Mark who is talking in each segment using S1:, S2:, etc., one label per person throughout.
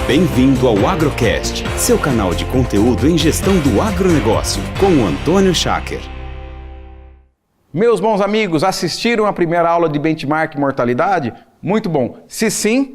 S1: Bem-vindo ao Agrocast, seu canal de conteúdo em gestão do agronegócio, com o Antônio Schacker.
S2: Meus bons amigos, assistiram a primeira aula de benchmark mortalidade? Muito bom. Se sim,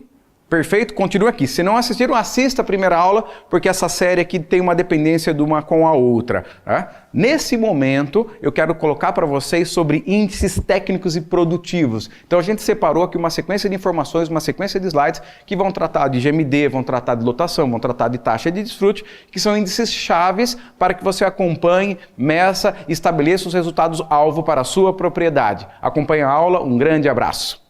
S2: perfeito, continue aqui. Se não assistiram, assista a primeira aula, porque essa série aqui tem uma dependência de uma com a outra. Né? Nesse momento, eu quero colocar para vocês sobre índices técnicos e produtivos. Então a gente separou aqui uma sequência de informações, uma sequência de slides que vão tratar de GMD, vão tratar de lotação, vão tratar de taxa de desfrute, que são índices chaves para que você acompanhe, meça e estabeleça os resultados-alvo para a sua propriedade. Acompanhe a aula, um grande abraço.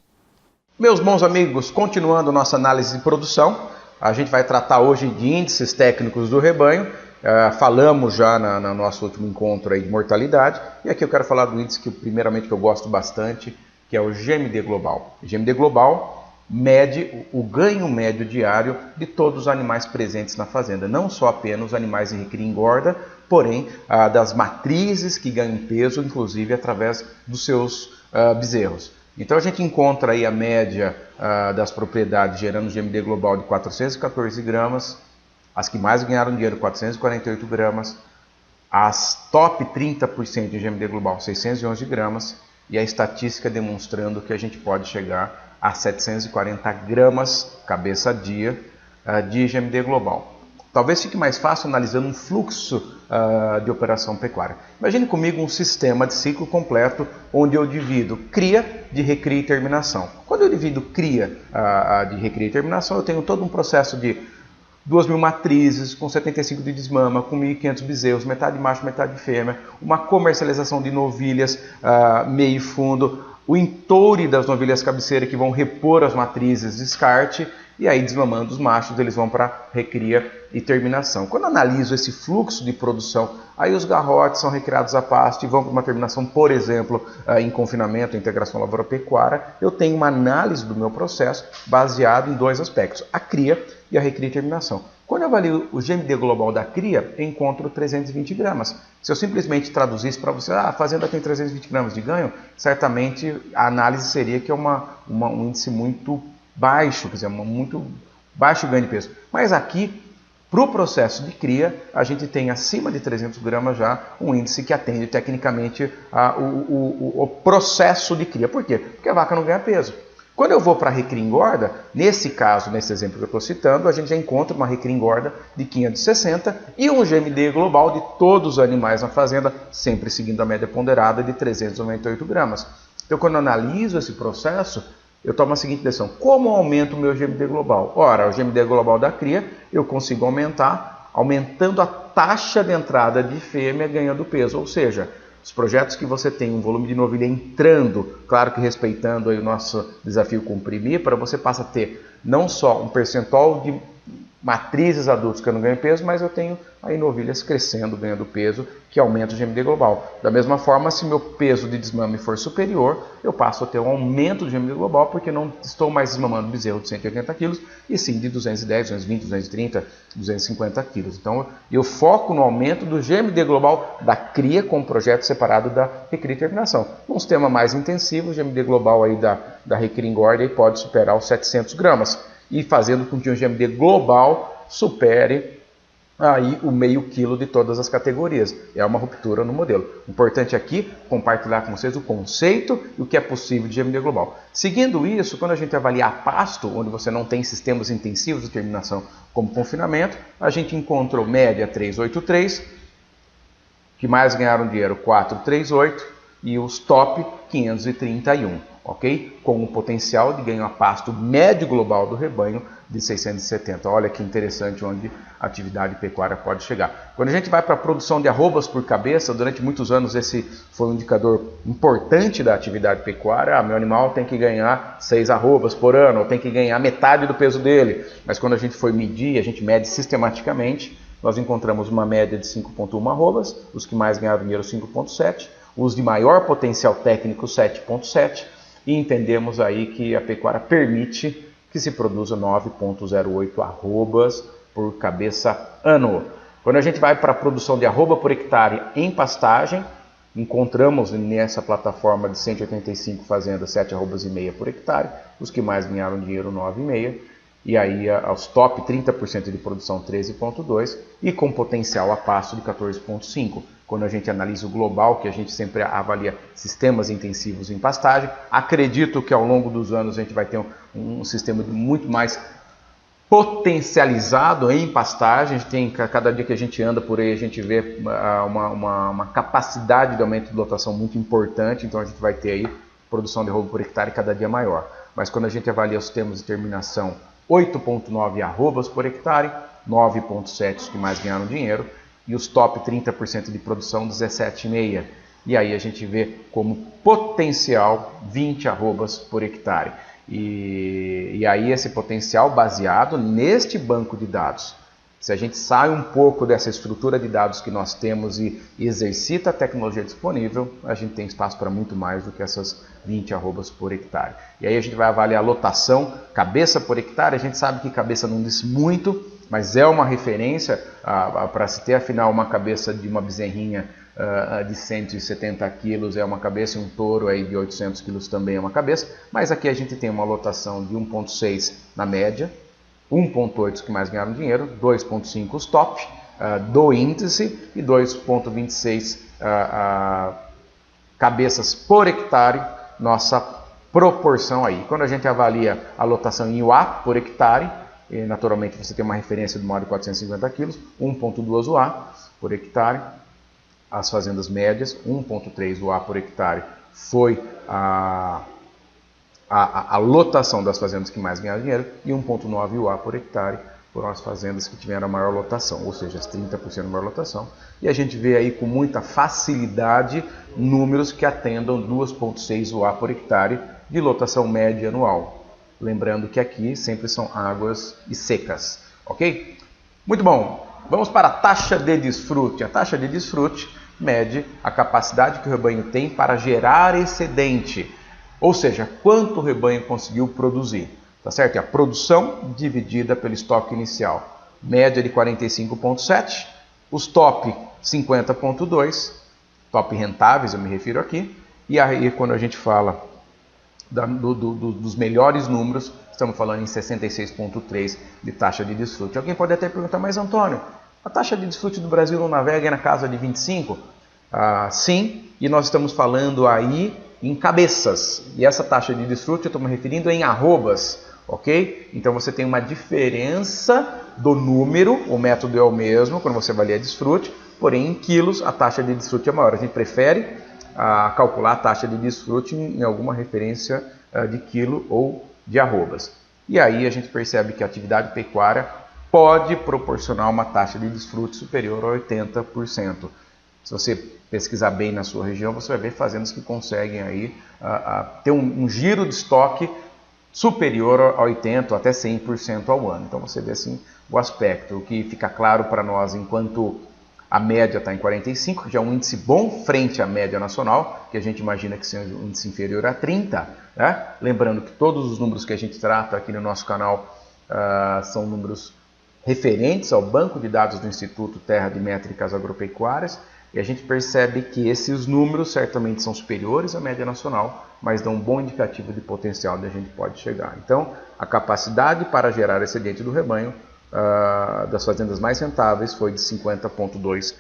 S2: Meus bons amigos, continuando nossa análise de produção, a gente vai tratar hoje de índices técnicos do rebanho. Falamos já no nosso último encontro aí de mortalidade, e aqui eu quero falar do índice que primeiramente que eu gosto bastante, que é o GMD Global. O GMD Global mede o ganho médio diário de todos os animais presentes na fazenda, não só apenas os animais em recria e engorda, porém das matrizes que ganham peso, inclusive através dos seus bezerros. Então a gente encontra aí a média das propriedades gerando GMD global de 414 gramas, as que mais ganharam dinheiro 448 gramas, as top 30% de GMD global 611 gramas e a estatística demonstrando que a gente pode chegar a 740 gramas cabeça a dia de GMD global. Talvez fique mais fácil analisando um fluxo de operação pecuária. Imagine comigo um sistema de ciclo completo onde eu divido cria de recria e terminação. Quando eu divido cria de recria e terminação, eu tenho todo um processo de 2.000 matrizes, com 75 de desmama, com 1.500 bezerros, metade macho, metade fêmea, uma comercialização de novilhas meio e fundo, o entoure das novilhas cabeceira que vão repor as matrizes, descarte, e aí desmamando os machos, eles vão para recria e terminação. Quando eu analiso esse fluxo de produção, aí os garrotes são recriados a pasto e vão para uma terminação, por exemplo, em confinamento, integração lavoura-pecuária, eu tenho uma análise do meu processo baseado em dois aspectos, a cria e a recria e terminação. Quando eu avalio o GMD global da cria, eu encontro 320 gramas. Se eu simplesmente traduzisse para você, a fazenda tem 320 gramas de ganho, certamente a análise seria que é um índice muito baixo, quer dizer, muito baixo ganho de peso. Mas aqui, para o processo de cria, a gente tem acima de 300 gramas já um índice que atende tecnicamente o processo de cria. Por quê? Porque a vaca não ganha peso. Quando eu vou para a recria engorda, nesse caso, nesse exemplo que eu estou citando, a gente já encontra uma recria engorda de 560 e um GMD global de todos os animais na fazenda, sempre seguindo a média ponderada de 398 gramas. Então, quando eu analiso esse processo, eu tomo a seguinte decisão: como eu aumento o meu GMD global? Ora, o GMD global da cria eu consigo aumentar aumentando a taxa de entrada de fêmea ganhando peso, ou seja, os projetos que você tem um volume de novilha entrando, claro que respeitando aí o nosso desafio comprimir, para você passa a ter não só um percentual de matrizes adultos que eu não ganho peso, mas eu tenho aí novilhas crescendo, ganhando peso, que aumenta o GMD global. Da mesma forma, se meu peso de desmame for superior, eu passo a ter um aumento do GMD global, porque não estou mais desmamando bezerro de 180 kg, e sim de 210, 220, 230, 250 kg. Então, eu foco no aumento do GMD global da cria com um projeto separado da recria e terminação. Num sistema mais intensivo, o GMD global aí da recria e engorda aí pode superar os 700 gramas, e fazendo com que o GMD global supere aí o meio quilo de todas as categorias. É uma ruptura no modelo. Importante aqui compartilhar com vocês o conceito e o que é possível de GMD global. Seguindo isso, quando a gente avaliar pasto, onde você não tem sistemas intensivos de terminação como confinamento, a gente encontrou média 383, que mais ganharam dinheiro 438 e os top 531. Ok? Com um potencial de ganho a pasto médio global do rebanho de 670. Olha que interessante onde a atividade pecuária pode chegar. Quando a gente vai para a produção de arrobas por cabeça, durante muitos anos esse foi um indicador importante da atividade pecuária. Meu animal tem que ganhar 6 arrobas por ano, ou tem que ganhar metade do peso dele. Mas quando a gente foi medir, a gente mede sistematicamente, nós encontramos uma média de 5,1 arrobas, os que mais ganharam dinheiro 5,7, os de maior potencial técnico 7,7, e entendemos aí que a pecuária permite que se produza 9,08 arrobas por cabeça ano. Quando a gente vai para a produção de arroba por hectare em pastagem, encontramos nessa plataforma de 185 fazendas 7,5 arrobas por hectare, os que mais ganharam dinheiro 9,5, e aí aos top 30% de produção 13,2 e com potencial a pasto de 14,5. Quando a gente analisa o global, que a gente sempre avalia sistemas intensivos em pastagem, acredito que ao longo dos anos a gente vai ter um sistema muito mais potencializado em pastagem. A gente tem, cada dia que a gente anda por aí, a gente vê uma capacidade de aumento de lotação muito importante, então a gente vai ter aí produção de arroba por hectare cada dia maior. Mas quando a gente avalia os termos de terminação, 8,9 arrobas por hectare, 9,7 os que mais ganharam dinheiro, e os top 30% de produção, 17,5. E aí a gente vê como potencial 20 arrobas por hectare. E aí esse potencial baseado neste banco de dados. Se a gente sai um pouco dessa estrutura de dados que nós temos e exercita a tecnologia disponível, a gente tem espaço para muito mais do que essas 20 arrobas por hectare. E aí a gente vai avaliar a lotação, cabeça por hectare. A gente sabe que cabeça não diz muito, mas é uma referência para se ter, afinal, uma cabeça de uma bezerrinha de 170 quilos é uma cabeça, e um touro aí de 800 quilos também é uma cabeça. Mas aqui a gente tem uma lotação de 1,6 na média, 1,8 os que mais ganharam dinheiro, 2,5 os top do índice e 2,26 cabeças por hectare, nossa proporção aí. Quando a gente avalia a lotação em UA por hectare, e naturalmente você tem uma referência do modo de 450 kg, 1,2 UA por hectare, as fazendas médias, 1,3 UA por hectare foi a lotação das fazendas que mais ganharam dinheiro, e 1,9 UA por hectare foram as fazendas que tiveram a maior lotação, ou seja, as 30% da maior lotação. E a gente vê aí com muita facilidade números que atendam 2,6 UA por hectare de lotação média anual. Lembrando que aqui sempre são águas e secas, ok? Muito bom, vamos para a taxa de desfrute. A taxa de desfrute mede a capacidade que o rebanho tem para gerar excedente, ou seja, quanto o rebanho conseguiu produzir, tá certo? É a produção dividida pelo estoque inicial, média de 45,7, os top 50,2, top rentáveis eu me refiro aqui, e aí quando a gente fala dos melhores números, estamos falando em 66,3 de taxa de desfrute. Alguém pode até perguntar, mas Antônio, a taxa de desfrute do Brasil não navega na casa de 25? Sim, e nós estamos falando aí em cabeças, e essa taxa de desfrute eu estou me referindo em arrobas, ok? Então você tem uma diferença do número, o método é o mesmo quando você avalia desfrute, porém em quilos a taxa de desfrute é maior. A gente prefere calcular a taxa de desfrute em alguma referência de quilo ou de arrobas. E aí a gente percebe que a atividade pecuária pode proporcionar uma taxa de desfrute superior a 80%. Se você pesquisar bem na sua região, você vai ver fazendas que conseguem aí, ter um giro de estoque superior a 80% até 100% ao ano. Então você vê assim o aspecto. O que fica claro para nós, enquanto a média está em 45, que já é um índice bom frente à média nacional, que a gente imagina que seja um índice inferior a 30. Né? Lembrando que todos os números que a gente trata aqui no nosso canal são números referentes ao banco de dados do Instituto Terra de Métricas Agropecuárias, e a gente percebe que esses números certamente são superiores à média nacional, mas dão um bom indicativo de potencial onde a gente pode chegar. Então, a capacidade para gerar excedente do rebanho das fazendas mais rentáveis foi de 50,2%.